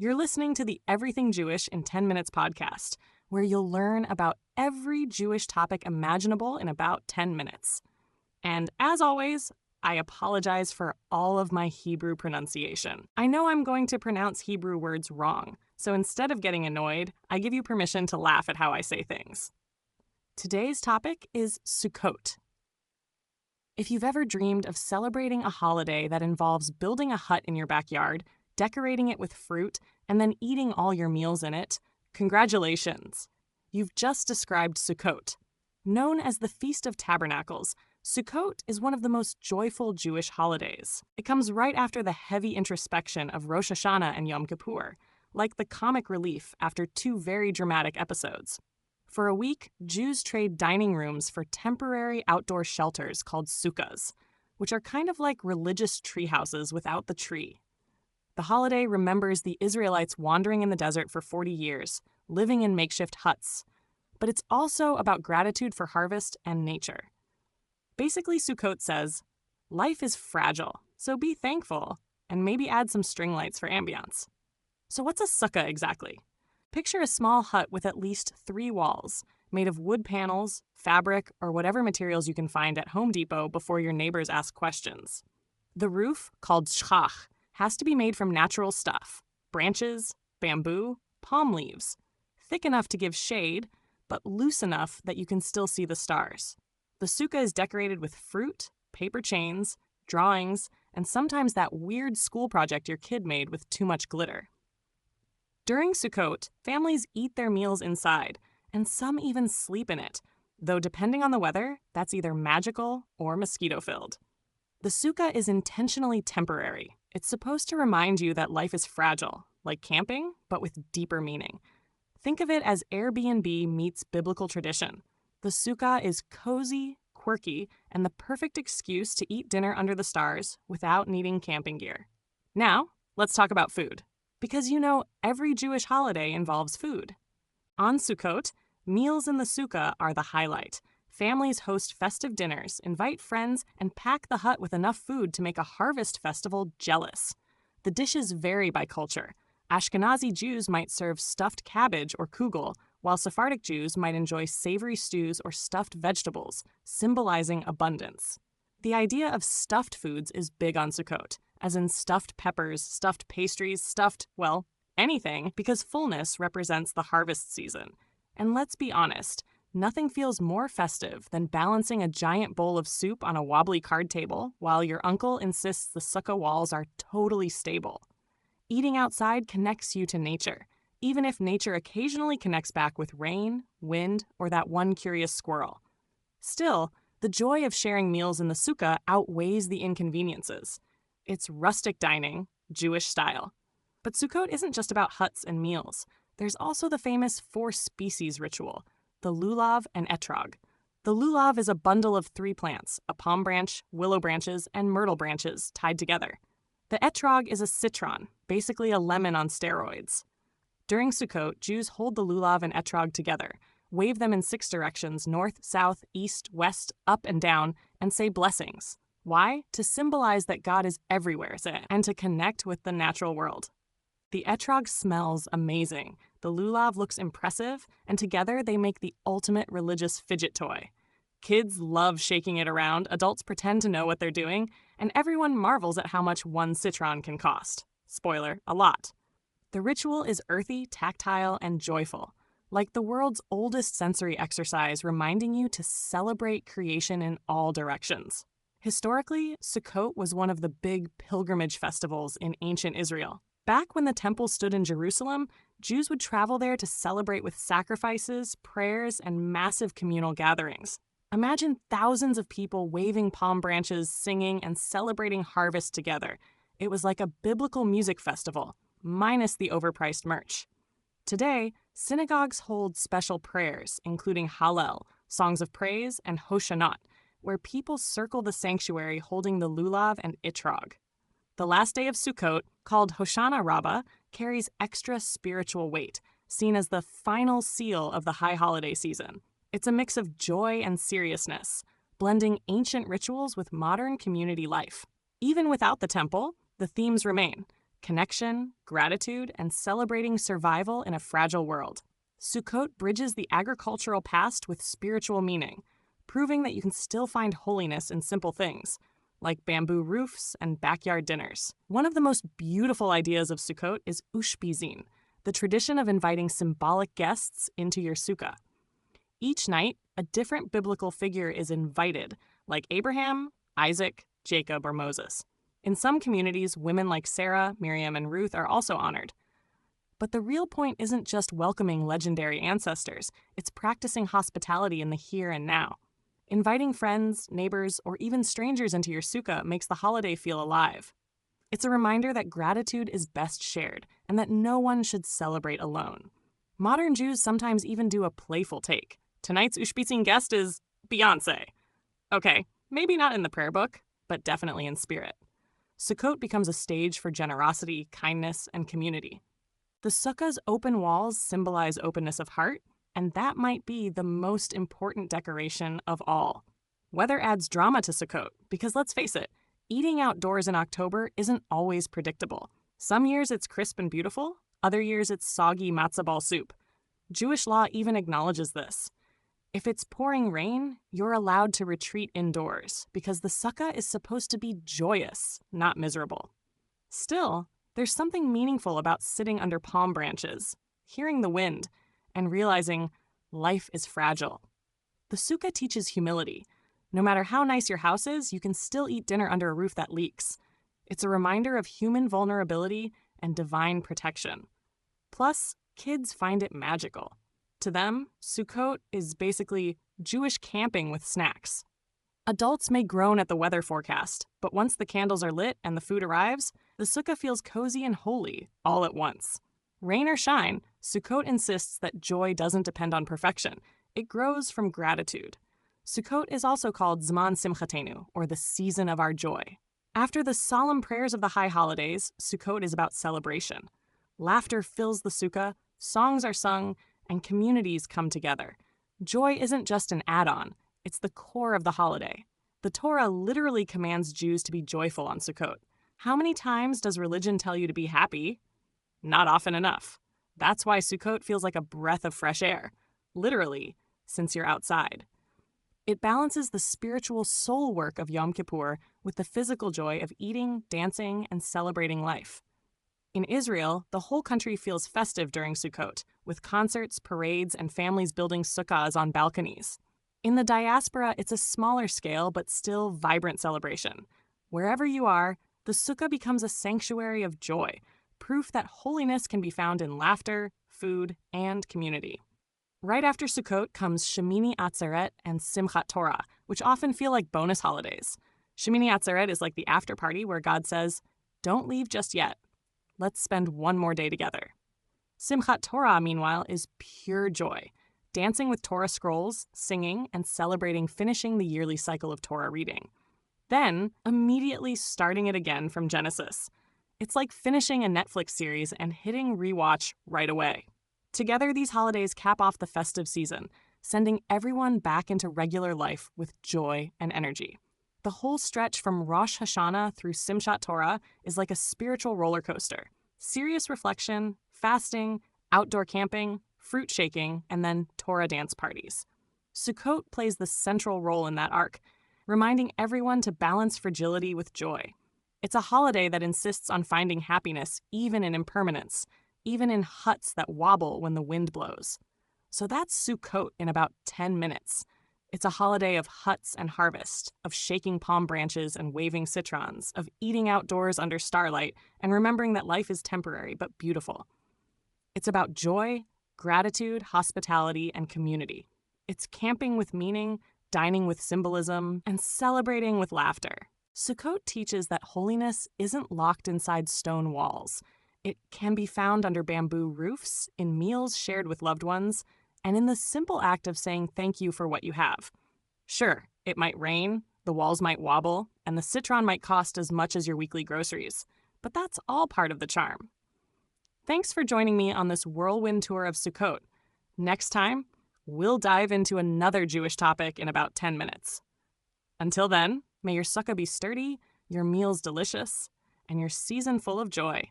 You're listening to the Everything Jewish in 10 Minutes podcast, where you'll learn about every Jewish topic imaginable in about 10 minutes. And as always, I apologize for all of my Hebrew pronunciation. I know I'm going to pronounce Hebrew words wrong, so instead of getting annoyed, I give you permission to laugh at how I say things. Today's topic is Sukkot. If you've ever dreamed of celebrating a holiday that involves building a hut in your backyard, decorating it with fruit, and then eating all your meals in it, congratulations! You've just described Sukkot. Known as the Feast of Tabernacles, Sukkot is one of the most joyful Jewish holidays. It comes right after the heavy introspection of Rosh Hashanah and Yom Kippur, like the comic relief after two very dramatic episodes. For a week, Jews trade dining rooms for temporary outdoor shelters called sukkahs, which are kind of like religious tree houses without the tree. The holiday remembers the Israelites wandering in the desert for 40 years, living in makeshift huts. But it's also about gratitude for harvest and nature. Basically, Sukkot says, life is fragile, so be thankful, and maybe add some string lights for ambiance. So what's a sukkah exactly? Picture a small hut with at least 3 walls, made of wood panels, fabric, or whatever materials you can find at Home Depot before your neighbors ask questions. The roof, called shchach, has to be made from natural stuff: branches, bamboo, palm leaves, thick enough to give shade, but loose enough that you can still see the stars. The sukkah is decorated with fruit, paper chains, drawings, and sometimes that weird school project your kid made with too much glitter. During Sukkot, families eat their meals inside, and some even sleep in it, though depending on the weather, that's either magical or mosquito-filled. The sukkah is intentionally temporary. It's supposed to remind you that life is fragile, like camping, but with deeper meaning. Think of it as Airbnb meets biblical tradition. The sukkah is cozy, quirky, and the perfect excuse to eat dinner under the stars without needing camping gear. Now, let's talk about food. Because every Jewish holiday involves food. On Sukkot, meals in the sukkah are the highlight. Families host festive dinners, invite friends, and pack the hut with enough food to make a harvest festival jealous. The dishes vary by culture. Ashkenazi Jews might serve stuffed cabbage or kugel, while Sephardic Jews might enjoy savory stews or stuffed vegetables, symbolizing abundance. The idea of stuffed foods is big on Sukkot, as in stuffed peppers, stuffed pastries, anything, because fullness represents the harvest season. And let's be honest, nothing feels more festive than balancing a giant bowl of soup on a wobbly card table while your uncle insists the sukkah walls are totally stable. Eating outside connects you to nature, even if nature occasionally connects back with rain, wind, or that one curious squirrel. Still, the joy of sharing meals in the sukkah outweighs the inconveniences. It's rustic dining, Jewish style. But Sukkot isn't just about huts and meals. There's also the famous 4 species ritual, the lulav and etrog. The lulav is a bundle of 3 plants, a palm branch, willow branches, and myrtle branches tied together. The etrog is a citron, basically a lemon on steroids. During Sukkot, Jews hold the lulav and etrog together, wave them in 6 directions, north, south, east, west, up, and down, and say blessings. Why? To symbolize that God is everywhere and to connect with the natural world. The etrog smells amazing, the lulav looks impressive, and together they make the ultimate religious fidget toy. Kids love shaking it around, adults pretend to know what they're doing, and everyone marvels at how much one citron can cost. Spoiler, a lot. The ritual is earthy, tactile, and joyful, like the world's oldest sensory exercise reminding you to celebrate creation in all directions. Historically, Sukkot was one of the big pilgrimage festivals in ancient Israel. Back when the temple stood in Jerusalem, Jews would travel there to celebrate with sacrifices, prayers, and massive communal gatherings. Imagine thousands of people waving palm branches, singing, and celebrating harvest together. It was like a biblical music festival, minus the overpriced merch. Today, synagogues hold special prayers, including Hallel, songs of praise, and Hoshannot, where people circle the sanctuary holding the lulav and etrog. The last day of Sukkot, called Hoshana Rabbah, carries extra spiritual weight, seen as the final seal of the high holiday season. It's a mix of joy and seriousness, blending ancient rituals with modern community life. Even without the temple, the themes remain: connection, gratitude, and celebrating survival in a fragile world. Sukkot bridges the agricultural past with spiritual meaning, proving that you can still find holiness in simple things, like bamboo roofs and backyard dinners. One of the most beautiful ideas of Sukkot is ushpizin, the tradition of inviting symbolic guests into your sukkah. Each night, a different biblical figure is invited, like Abraham, Isaac, Jacob, or Moses. In some communities, women like Sarah, Miriam, and Ruth are also honored. But the real point isn't just welcoming legendary ancestors, it's practicing hospitality in the here and now. Inviting friends, neighbors, or even strangers into your sukkah makes the holiday feel alive. It's a reminder that gratitude is best shared and that no one should celebrate alone. Modern Jews sometimes even do a playful take. Tonight's Ushpitzin guest is Beyoncé. Okay, maybe not in the prayer book, but definitely in spirit. Sukkot becomes a stage for generosity, kindness, and community. The sukkah's open walls symbolize openness of heart, and that might be the most important decoration of all. Weather adds drama to Sukkot, because let's face it, eating outdoors in October isn't always predictable. Some years it's crisp and beautiful, other years it's soggy matzah ball soup. Jewish law even acknowledges this. If it's pouring rain, you're allowed to retreat indoors, because the sukkah is supposed to be joyous, not miserable. Still, there's something meaningful about sitting under palm branches, hearing the wind, and realizing life is fragile. The sukkah teaches humility. No matter how nice your house is, you can still eat dinner under a roof that leaks. It's a reminder of human vulnerability and divine protection. Plus, kids find it magical. To them, Sukkot is basically Jewish camping with snacks. Adults may groan at the weather forecast, but once the candles are lit and the food arrives, the sukkah feels cozy and holy all at once. Rain or shine, Sukkot insists that joy doesn't depend on perfection. It grows from gratitude. Sukkot is also called Zman Simchatenu, or the season of our joy. After the solemn prayers of the high holidays, Sukkot is about celebration. Laughter fills the sukkah, songs are sung, and communities come together. Joy isn't just an add-on, it's the core of the holiday. The Torah literally commands Jews to be joyful on Sukkot. How many times does religion tell you to be happy? Not often enough. That's why Sukkot feels like a breath of fresh air, literally, since you're outside. It balances the spiritual soul work of Yom Kippur with the physical joy of eating, dancing, and celebrating life. In Israel, the whole country feels festive during Sukkot, with concerts, parades, and families building sukkahs on balconies. In the diaspora, it's a smaller scale but still vibrant celebration. Wherever you are, the sukkah becomes a sanctuary of joy, proof that holiness can be found in laughter, food, and community. Right after Sukkot comes Shemini Atzeret and Simchat Torah, which often feel like bonus holidays. Shemini Atzeret is like the after party where God says, "Don't leave just yet. Let's spend one more day together." Simchat Torah, meanwhile, is pure joy, dancing with Torah scrolls, singing, and celebrating finishing the yearly cycle of Torah reading. Then, immediately starting it again from Genesis. It's like finishing a Netflix series and hitting rewatch right away. Together, these holidays cap off the festive season, sending everyone back into regular life with joy and energy. The whole stretch from Rosh Hashanah through Simchat Torah is like a spiritual roller coaster. Serious reflection, fasting, outdoor camping, fruit shaking, and then Torah dance parties. Sukkot plays the central role in that arc, reminding everyone to balance fragility with joy. It's a holiday that insists on finding happiness even in impermanence, even in huts that wobble when the wind blows. So that's Sukkot in about 10 minutes. It's a holiday of huts and harvest, of shaking palm branches and waving citrons, of eating outdoors under starlight and remembering that life is temporary but beautiful. It's about joy, gratitude, hospitality, and community. It's camping with meaning, dining with symbolism, and celebrating with laughter. Sukkot teaches that holiness isn't locked inside stone walls. It can be found under bamboo roofs, in meals shared with loved ones, and in the simple act of saying thank you for what you have. Sure, it might rain, the walls might wobble, and the citron might cost as much as your weekly groceries, but that's all part of the charm. Thanks for joining me on this whirlwind tour of Sukkot. Next time, we'll dive into another Jewish topic in about 10 minutes. Until then, may your sukkah be sturdy, your meals delicious, and your season full of joy.